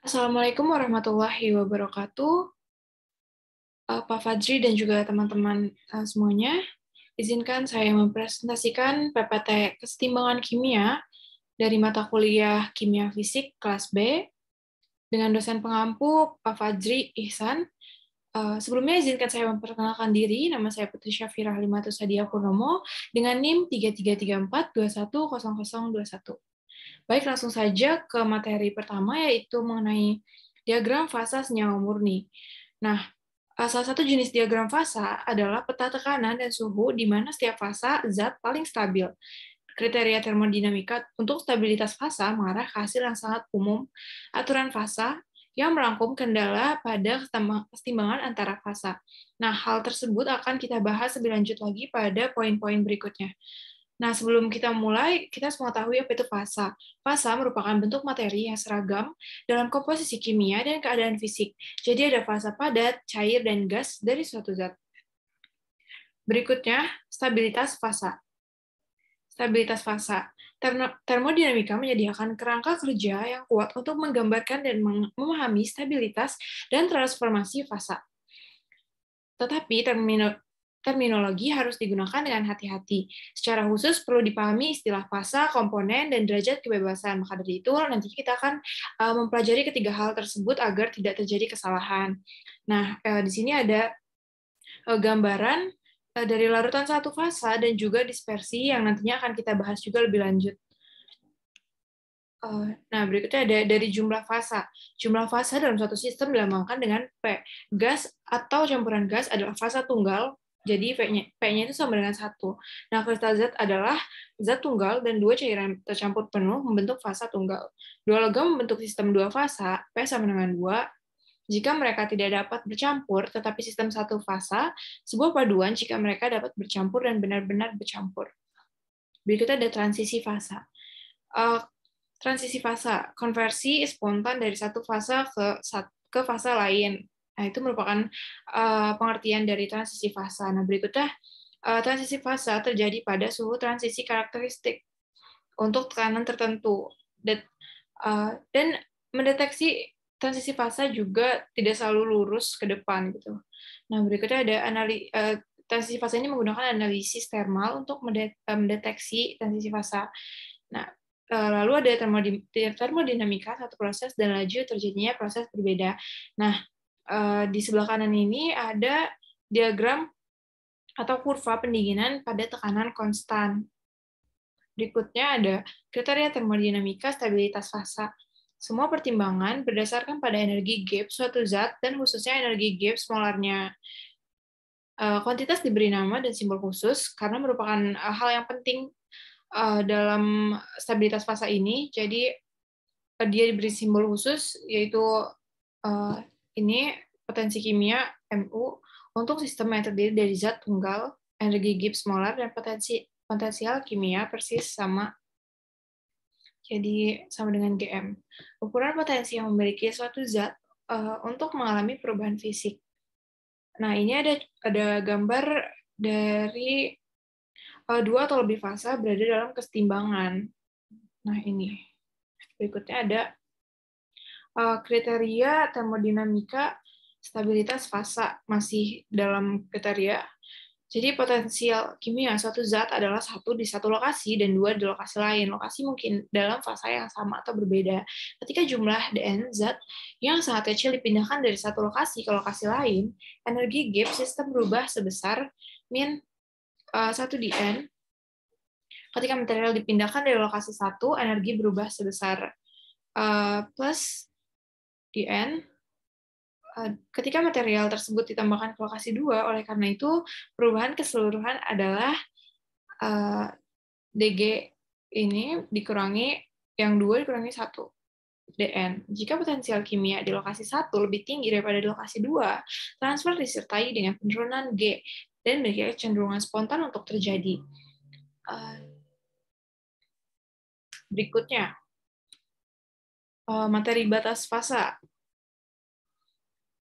Assalamualaikum warahmatullahi wabarakatuh, Pak Fajri dan juga teman-teman semuanya. Izinkan saya mempresentasikan PPT Kesetimbangan Kimia dari mata kuliah Kimia Fisik kelas B dengan dosen pengampu Pak Fajri Ihsan. Sebelumnya izinkan saya memperkenalkan diri, nama saya Putri Syafirah Limatus Sadia Purnomo dengan NIM 3334210021. Baik, langsung saja ke materi pertama, yaitu mengenai diagram fasa senyawa murni. Nah, salah satu jenis diagram fasa adalah peta tekanan dan suhu di mana setiap fasa zat paling stabil. Kriteria termodinamika untuk stabilitas fasa mengarah ke hasil yang sangat umum, aturan fasa yang merangkum kendala pada kesetimbangan antara fasa. Nah, hal tersebut akan kita bahas lebih lanjut lagi pada poin-poin berikutnya. Nah, sebelum kita mulai, kita semua tahu apa itu fasa. Fasa merupakan bentuk materi yang seragam dalam komposisi kimia dan keadaan fisik. Jadi ada fasa padat, cair, dan gas dari suatu zat. Berikutnya, stabilitas fasa. Stabilitas fasa. Termodinamika menyediakan kerangka kerja yang kuat untuk menggambarkan dan memahami stabilitas dan transformasi fasa. Tetapi terminologi harus digunakan dengan hati-hati. Secara khusus perlu dipahami istilah fasa, komponen, dan derajat kebebasan. Maka dari itu nanti kita akan mempelajari ketiga hal tersebut agar tidak terjadi kesalahan. Nah, di sini ada gambaran dari larutan satu fasa dan juga dispersi yang nantinya akan kita bahas juga lebih lanjut. Nah, berikutnya ada dari jumlah fasa. Jumlah fasa dalam suatu sistem dilambangkan dengan P. Gas atau campuran gas adalah fasa tunggal, jadi P-nya itu sama dengan 1. Nah, kristal zat adalah zat tunggal dan dua cairan tercampur penuh membentuk fasa tunggal. Dua logam membentuk sistem dua fasa, P sama dengan 2. Jika mereka tidak dapat bercampur, tetapi sistem satu fasa, sebuah paduan jika mereka dapat bercampur dan benar-benar bercampur. Berikutnya ada transisi fasa. Transisi fasa, konversi spontan dari satu fasa ke fasa lain. Nah, itu merupakan pengertian dari transisi fasa. Nah, berikutnya transisi fasa terjadi pada suhu transisi karakteristik untuk tekanan tertentu. Dan mendeteksi transisi fasa juga tidak selalu lurus ke depan gitu. Nah, berikutnya ada transisi fasa ini menggunakan analisis termal untuk mendeteksi transisi fasa. Nah, lalu ada termodinamika, satu proses dan laju terjadinya proses berbeda. Nah, di sebelah kanan ini ada diagram atau kurva pendinginan pada tekanan konstan. Berikutnya ada kriteria termodinamika stabilitas fasa. Semua pertimbangan berdasarkan pada energi gap suatu zat dan khususnya energi gap molarnya. Kuantitas diberi nama dan simbol khusus karena merupakan hal yang penting dalam stabilitas fasa ini. Jadi dia diberi simbol khusus yaitu ini potensi kimia Mu untuk sistem yang terdiri dari zat tunggal, energi Gibbs molar, dan potensial kimia persis sama. Jadi sama dengan Gm. Ukuran potensi yang memiliki suatu zat untuk mengalami perubahan fisik. Nah, ini ada gambar dari dua atau lebih fasa berada dalam kesetimbangan. Nah, ini. Berikutnya ada kriteria termodinamika stabilitas fasa, masih dalam kriteria. Jadi potensial kimia suatu zat adalah satu di satu lokasi dan dua di lokasi lain. Lokasi mungkin dalam fasa yang sama atau berbeda. Ketika jumlah Dn zat yang sangat kecil dipindahkan dari satu lokasi ke lokasi lain, energi gap sistem berubah sebesar min 1 Dn. Ketika material dipindahkan dari lokasi satu, energi berubah sebesar plus Dn. Ketika material tersebut ditambahkan ke lokasi 2, oleh karena itu perubahan keseluruhan adalah dg ini dikurangi yang 2 dikurangi 1 dn. Jika potensial kimia di lokasi 1 lebih tinggi daripada di lokasi 2, transfer disertai dengan penurunan G dan memiliki kecenderungan spontan untuk terjadi. Berikutnya, materi batas fasa.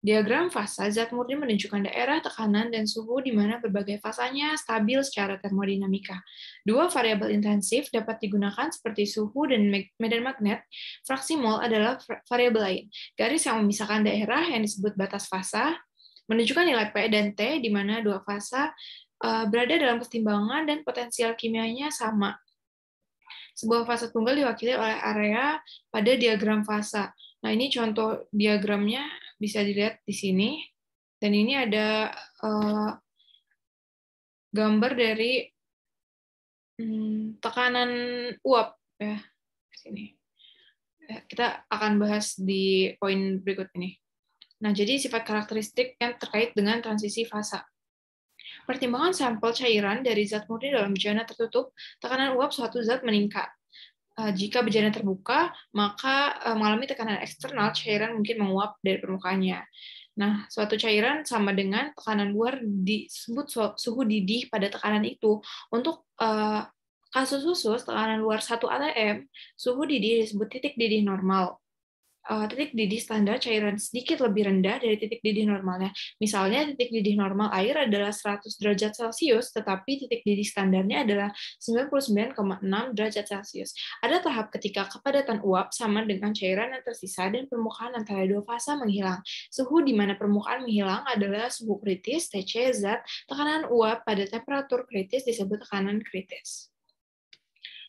Diagram fasa zat murni menunjukkan daerah tekanan dan suhu di mana berbagai fasanya stabil secara termodinamika. Dua variabel intensif dapat digunakan seperti suhu dan medan magnet. Fraksi mol adalah variabel lain. Garis yang memisahkan daerah yang disebut batas fasa menunjukkan nilai P dan T di mana dua fasa berada dalam keseimbangan dan potensial kimianya sama. Sebuah fasa tunggal diwakili oleh area pada diagram fasa. Nah, ini contoh diagramnya bisa dilihat di sini. Dan ini ada gambar dari tekanan uap ya. Sini. Kita akan bahas di poin berikut ini. Nah, jadi sifat karakteristik yang terkait dengan transisi fasa. Pertimbangan sampel cairan dari zat murni dalam bejana tertutup, tekanan uap suatu zat meningkat. Jika bejana terbuka, maka mengalami tekanan eksternal, cairan mungkin menguap dari permukaannya. Nah, suatu cairan sama dengan tekanan luar disebut suhu didih pada tekanan itu. Untuk kasus khusus tekanan luar 1 atm, suhu didih disebut titik didih normal. Titik didih standar cairan sedikit lebih rendah dari titik didih normalnya. Misalnya, titik didih normal air adalah 100 derajat Celcius, tetapi titik didih standarnya adalah 99,6 derajat Celcius. Ada tahap ketika kepadatan uap sama dengan cairan yang tersisa dan permukaan antara dua fasa menghilang. Suhu di mana permukaan menghilang adalah suhu kritis, Tc, zat. Tekanan uap pada temperatur kritis disebut tekanan kritis.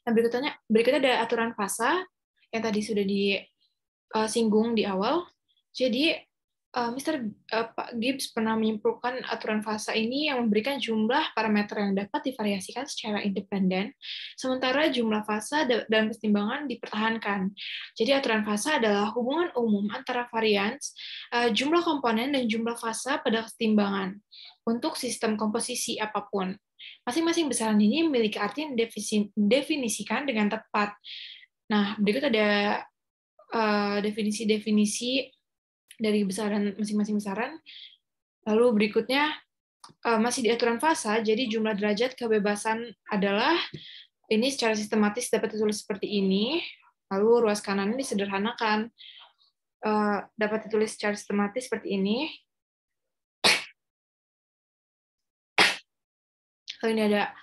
Nah, berikutnya ada aturan fasa yang tadi sudah disinggung di awal. Jadi, Pak Gibbs pernah menyimpulkan aturan fasa ini yang memberikan jumlah parameter yang dapat divariasikan secara independen, sementara jumlah fasa dalam keseimbangan dipertahankan. Jadi, aturan fasa adalah hubungan umum antara varians, jumlah komponen, dan jumlah fasa pada keseimbangan untuk sistem komposisi apapun. Masing-masing besaran ini memiliki arti yang didefinisikan dengan tepat. Nah, berikut ada definisi-definisi dari besaran masing-masing besaran. Lalu berikutnya masih di aturan fasa, jadi jumlah derajat kebebasan adalah ini secara sistematis dapat ditulis seperti ini. Lalu ruas kanan disederhanakan, dapat ditulis secara sistematis seperti ini. Lalu ini ada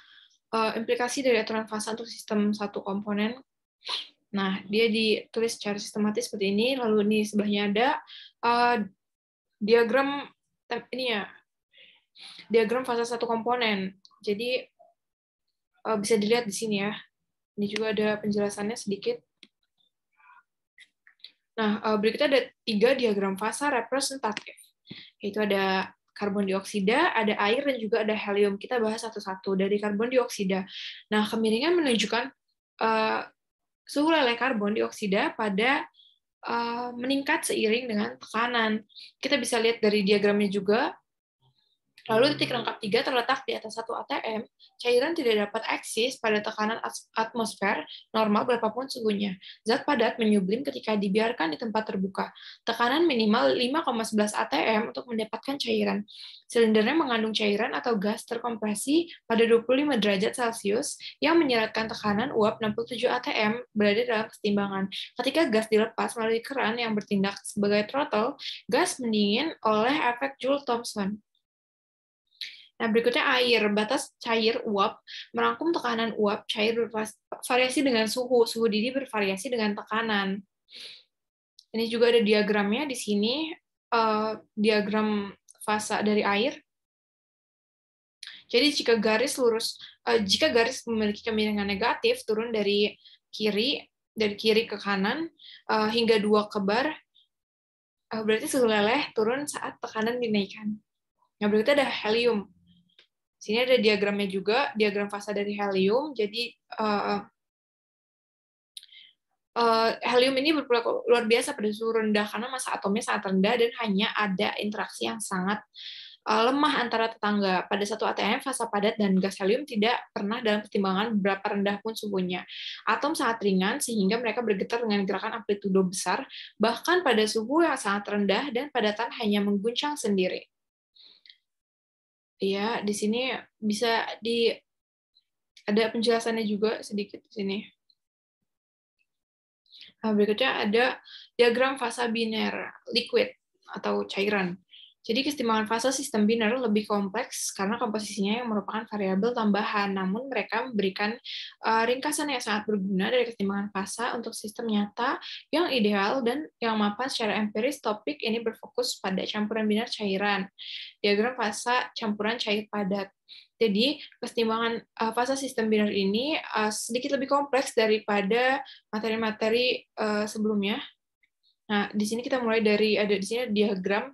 implikasi dari aturan fasa untuk sistem satu komponen. Nah, dia ditulis secara sistematis seperti ini. Lalu ini sebelahnya ada diagram ini ya, diagram fasa satu komponen. Jadi bisa dilihat di sini ya. Ini juga ada penjelasannya sedikit. Nah, berikutnya ada 3 diagram fasa representatif. Yaitu ada karbon dioksida, ada air, dan juga ada helium. Kita bahas satu-satu. Dari karbon dioksida. Nah, kemiringan menunjukkan suhu leleh karbon dioksida pada meningkat seiring dengan tekanan. Kita bisa lihat dari diagramnya juga. Lalu titik rangkap 3 terletak di atas 1 atm, cairan tidak dapat eksis pada tekanan atmosfer normal berapapun suhunya. Zat padat menyublim ketika dibiarkan di tempat terbuka. Tekanan minimal 5,11 atm untuk mendapatkan cairan. Silindernya mengandung cairan atau gas terkompresi pada 25 derajat Celcius yang menyeratkan tekanan uap 67 atm berada dalam keseimbangan. Ketika gas dilepas melalui keran yang bertindak sebagai throttle, gas mendingin oleh efek Joule-Thomson. Nah, berikutnya air. Batas cair uap merangkum tekanan uap cair bervariasi dengan suhu. Suhu didih bervariasi dengan tekanan. Ini juga ada diagramnya di sini, diagram fasa dari air. Jadi jika garis memiliki kemiringan negatif turun dari kiri ke kanan hingga 2 kebar, berarti suhu leleh turun saat tekanan dinaikkan. Nah, berikutnya ada helium. Sini ada diagramnya juga, diagram fasa dari helium. Jadi helium ini berperilaku luar biasa pada suhu rendah karena massa atomnya sangat rendah dan hanya ada interaksi yang sangat lemah antara tetangga. Pada 1 atm, fasa padat dan gas helium tidak pernah dalam keseimbangan berapa rendah pun suhunya. Atom sangat ringan sehingga mereka bergetar dengan gerakan amplitudo besar, bahkan pada suhu yang sangat rendah dan padatan hanya mengguncang sendiri. Ya, di sini bisa ada penjelasannya juga sedikit di sini. Nah, berikutnya ada diagram fasa biner liquid. atau cairan. Jadi kesetimbangan fase sistem biner lebih kompleks karena komposisinya yang merupakan variabel tambahan, namun mereka memberikan ringkasan yang sangat berguna dari kesetimbangan fase untuk sistem nyata yang ideal dan yang mapan secara empiris. Topik ini berfokus pada campuran biner cairan. Diagram fase campuran cair padat. Jadi kesetimbangan fase sistem biner ini sedikit lebih kompleks daripada materi-materi sebelumnya. Nah, di sini kita mulai dari ada di sini diagram.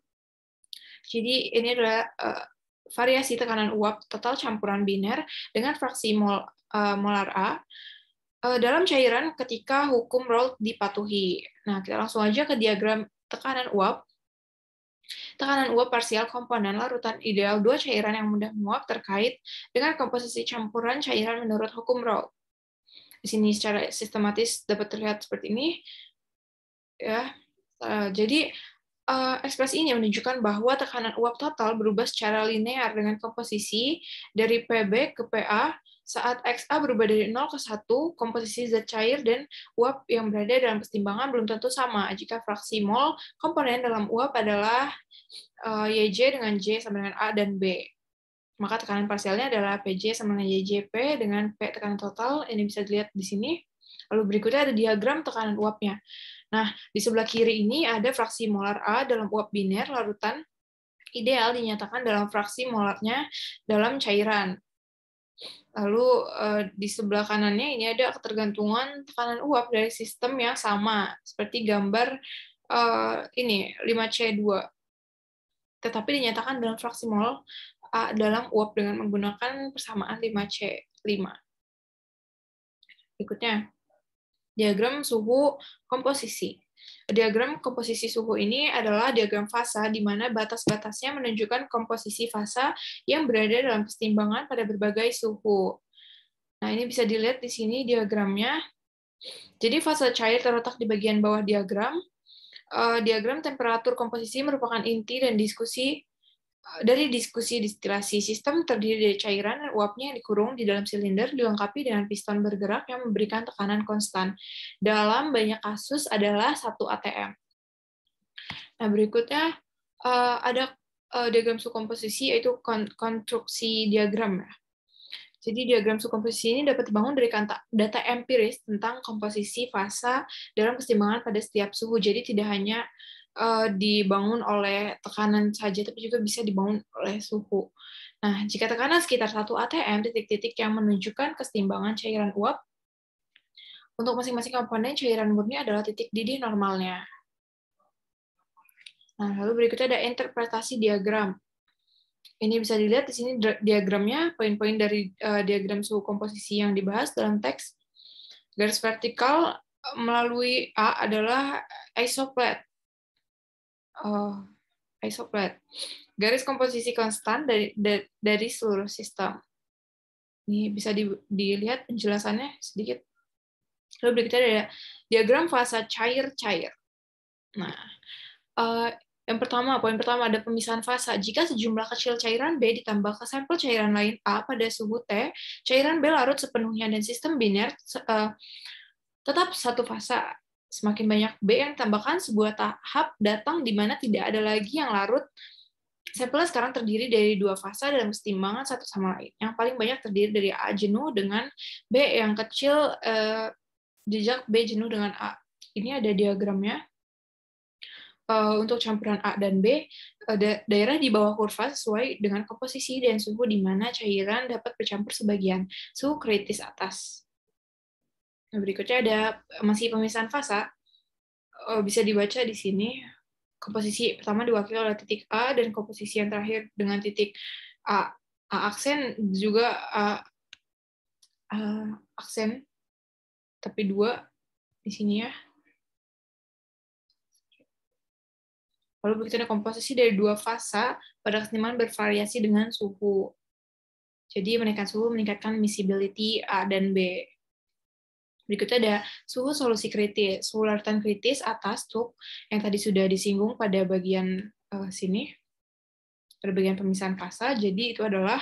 Jadi ini adalah variasi tekanan uap total campuran biner dengan fraksi molar A dalam cairan ketika hukum Raoult dipatuhi. Nah, kita langsung aja ke diagram tekanan uap. Tekanan uap parsial komponen larutan ideal dua cairan yang mudah menguap terkait dengan komposisi campuran cairan menurut hukum Raoult. Di sini secara sistematis dapat terlihat seperti ini. Ya, jadi ekspresi ini menunjukkan bahwa tekanan uap total berubah secara linear dengan komposisi dari PB ke PA saat XA berubah dari 0 ke 1, komposisi zat cair dan uap yang berada dalam kesetimbangan belum tentu sama jika fraksi mol komponen dalam uap adalah YJ dengan J sama dengan A dan B. Maka tekanan parsialnya adalah PJ sama dengan YJP dengan P tekanan total. Ini bisa dilihat di sini. Lalu berikutnya ada diagram tekanan uapnya. Nah, di sebelah kiri ini ada fraksi molar A dalam uap biner larutan ideal dinyatakan dalam fraksi molarnya dalam cairan. Lalu di sebelah kanannya ini ada ketergantungan tekanan uap dari sistem yang sama, seperti gambar ini 5C2. Tetapi dinyatakan dalam fraksi mol A dalam uap dengan menggunakan persamaan 5C5. Berikutnya, diagram suhu komposisi. Diagram komposisi suhu ini adalah diagram fasa di mana batas-batasnya menunjukkan komposisi fasa yang berada dalam kesetimbangan pada berbagai suhu. Nah, ini bisa dilihat di sini diagramnya. Jadi fasa cair terletak di bagian bawah diagram. Diagram temperatur komposisi merupakan inti dan diskusi distilasi. Sistem terdiri dari cairan dan uapnya yang dikurung di dalam silinder dilengkapi dengan piston bergerak yang memberikan tekanan konstan. Dalam banyak kasus adalah 1 atm. Nah, berikutnya ada diagram suhu komposisi, yaitu konstruksi diagram. Jadi diagram suhu komposisi ini dapat dibangun dari data empiris tentang komposisi fasa dalam kesetimbangan pada setiap suhu. Jadi tidak hanya dibangun oleh tekanan saja, tapi juga bisa dibangun oleh suhu. Nah, jika tekanan sekitar 1 atm, titik-titik yang menunjukkan kesetimbangan cairan uap, untuk masing-masing komponen cairan murni adalah titik didih normalnya. Nah, lalu berikutnya ada interpretasi diagram. Ini bisa dilihat di sini diagramnya, poin-poin dari diagram suhu komposisi yang dibahas dalam teks. Garis vertikal melalui A adalah isoplat. Isoplat. Garis komposisi konstan dari seluruh sistem. Ini bisa dilihat penjelasannya sedikit. Lalu berikutnya ada diagram fasa cair-cair. Nah, poin pertama ada pemisahan fasa. Jika sejumlah kecil cairan B ditambah ke sampel cairan lain A pada suhu T, cairan B larut sepenuhnya dan sistem biner tetap satu fasa. Semakin banyak B yang ditambahkan, sebuah tahap datang di mana tidak ada lagi yang larut. Sampelnya sekarang terdiri dari 2 fasa dalam kesetimbangan satu sama lain. Yang paling banyak terdiri dari A jenuh dengan B yang kecil, jejak B jenuh dengan A. Ini ada diagramnya. Untuk campuran A dan B, daerah di bawah kurva sesuai dengan komposisi dan suhu di mana cairan dapat bercampur sebagian. Suhu kritis atas. Nah, berikutnya ada masih pemisahan fasa. Bisa dibaca di sini. Komposisi pertama diwakili oleh titik A dan komposisi yang terakhir dengan titik A aksen juga aksen, tapi 2 di sini ya. Lalu berikutnya komposisi dari 2 fasa pada kesetimbangan bervariasi dengan suhu. Jadi menaikkan suhu meningkatkan miscibility A dan B. Berikutnya ada suhu solusi kritis. Suhu larutan kritis atas truk yang tadi sudah disinggung pada bagian sini. Pada bagian pemisahan fasa. Jadi itu adalah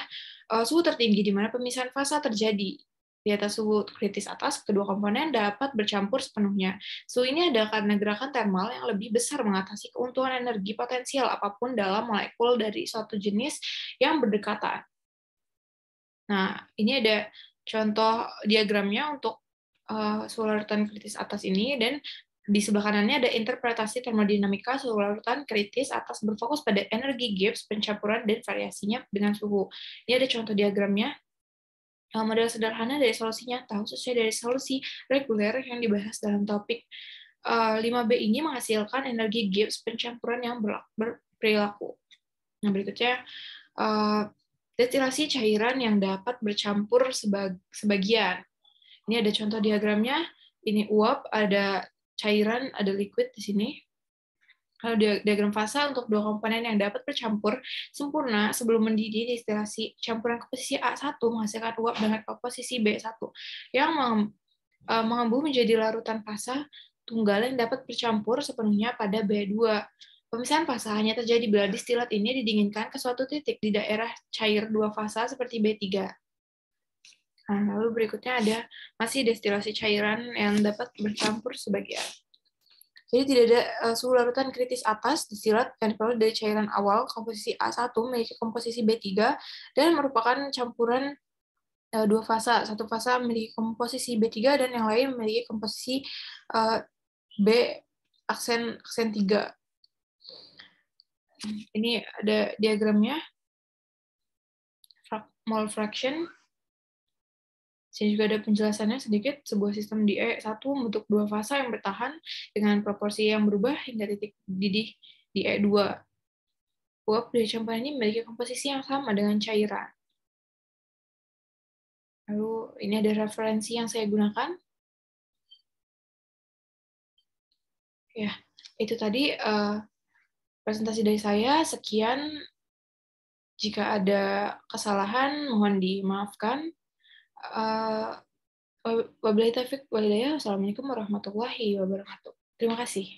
suhu tertinggi di mana pemisahan fasa terjadi. Di atas suhu kritis atas, kedua komponen dapat bercampur sepenuhnya. Suhu ini ada karena gerakan termal yang lebih besar mengatasi keuntungan energi potensial apapun dalam molekul dari suatu jenis yang berdekatan. Nah, ini ada contoh diagramnya untuk suhu larutan kritis atas ini, dan di sebelah kanannya ada interpretasi termodinamika suhu larutan kritis atas berfokus pada energi Gibbs, pencampuran, dan variasinya dengan suhu. Ini ada contoh diagramnya. Model sederhana dari solusi nyata, khususnya dari solusi reguler yang dibahas dalam topik 5B ini menghasilkan energi Gibbs pencampuran yang berperilaku. Nah, berikutnya, destilasi cairan yang dapat bercampur sebagian. Ini ada contoh diagramnya. Ini uap, ada cairan, ada liquid di sini. Kalau diagram fase untuk dua komponen yang dapat bercampur sempurna sebelum mendidih, destilasi campuran komposisi A1 menghasilkan uap dengan komposisi B1 yang mengembuh menjadi larutan fasa tunggal yang dapat bercampur sepenuhnya pada B2. Pemisahan fasa hanya terjadi bila distilat ini didinginkan ke suatu titik di daerah cair dua fasa seperti B3. Nah, lalu berikutnya ada masih destilasi cairan yang dapat bercampur sebagian. Jadi tidak ada suhu larutan kritis atas disilat yang diperoleh dari cairan awal komposisi A1 memiliki komposisi B3 dan merupakan campuran dua fasa. Satu fasa memiliki komposisi B3 dan yang lain memiliki komposisi B aksen 3. Ini ada diagramnya. Mole fraction. Sini juga ada penjelasannya sedikit. Sebuah sistem DE1 membentuk dua fasa yang bertahan dengan proporsi yang berubah hingga titik didih DE2. Uap dari campuran ini memiliki komposisi yang sama dengan cairan. Lalu ini ada referensi yang saya gunakan. Ya, itu tadi presentasi dari saya. Sekian. Jika ada kesalahan, mohon dimaafkan. Wabillahi taufiq wal hidayah. Wassalamualaikum warahmatullahi wabarakatuh. Terima kasih.